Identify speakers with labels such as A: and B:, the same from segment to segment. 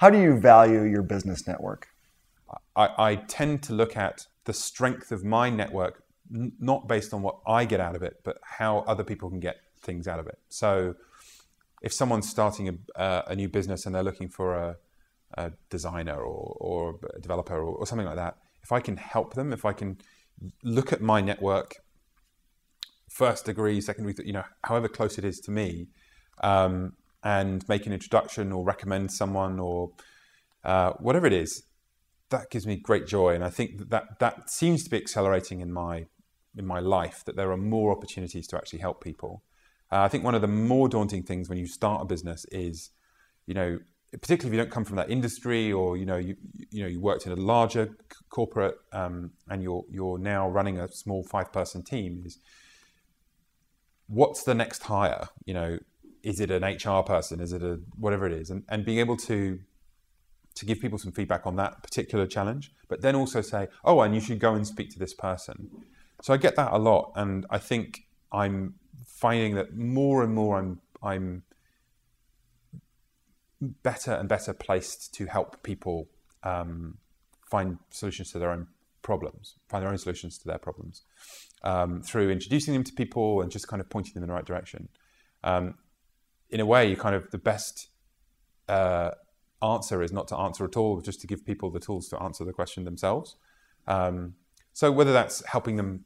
A: How do you value your business network?
B: I tend to look at the strength of my network, not based on what I get out of it, but how other people can get things out of it. So if someone's starting a new business and they're looking for a designer or a developer or something like that, if I can help them, if I can look at my network, first degree, second degree, however close it is to me, and make an introduction or recommend someone or whatever it is, that gives me great joy. And I think that seems to be accelerating in my life, that there are more opportunities to actually help people. I think one of the more daunting things when you start a business is, particularly if you don't come from that industry, or you worked in a larger corporate and you're now running a small 5-person team, is what's the next hire? Is it an HR person? Is it whatever it is? And being able to give people some feedback on that particular challenge, but then also say, oh, and you should go and speak to this person. So I get that a lot, and I think I'm finding that more and more I'm better and better placed to help people find solutions to their own problems, find their own solutions to their problems, through introducing them to people and just kind of pointing them in the right direction. In a way, the best answer is not to answer at all, just to give people the tools to answer the question themselves. So whether that's helping them,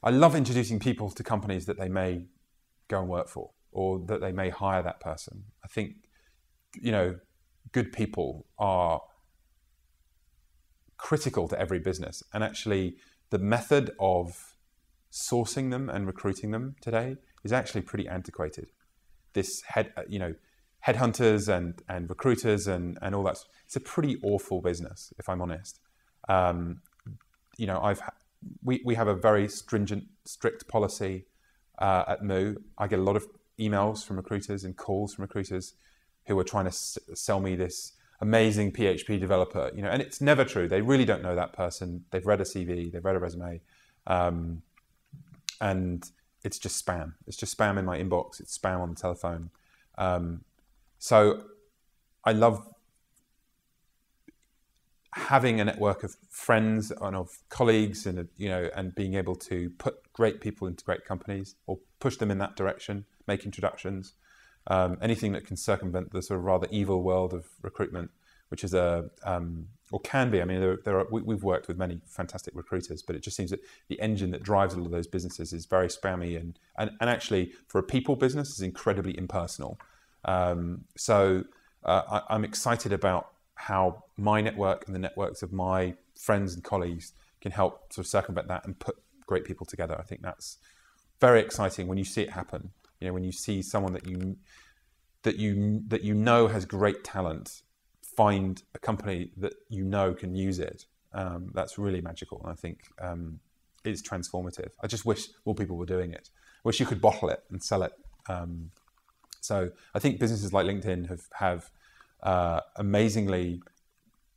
B: I love introducing people to companies that they may go and work for, or that they may hire that person. I think, good people are critical to every business, and actually the method of sourcing them and recruiting them today is actually pretty antiquated. This headhunters and recruiters and all that, it's a pretty awful business, if I'm honest. We have a very strict policy at Moo. I get a lot of emails from recruiters and calls from recruiters who are trying to sell me this amazing PHP developer, and it's never true. They really don't know that person. They've read a CV, they've read a resume, and it's just spam. It's just spam in my inbox. It's spam on the telephone. So I love having a network of friends and of colleagues, and and being able to put great people into great companies or push them in that direction, make introductions. Anything that can circumvent the sort of rather evil world of recruitment, which is or can be. I mean, we've worked with many fantastic recruiters, but it just seems that the engine that drives all of those businesses is very spammy and actually, for a people business, is incredibly impersonal. So I'm excited about how my network and the networks of my friends and colleagues can help sort of circumvent that and put great people together. I think that's very exciting when you see it happen. When you see someone that you know has great talent find a company that can use it. That's really magical, and I think it's transformative. I just wish more people were doing it. I wish you could bottle it and sell it. So I think businesses like LinkedIn have amazingly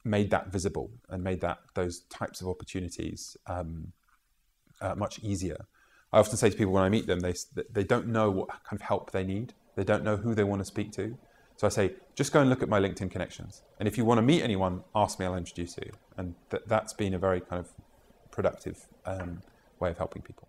B: made that visible and made those types of opportunities much easier. I often say to people when I meet them, they don't know what kind of help they need. They don't know who they want to speak to. So I say, just go and look at my LinkedIn connections. And if you want to meet anyone, ask me, I'll introduce you. And that's been a very kind of productive way of helping people.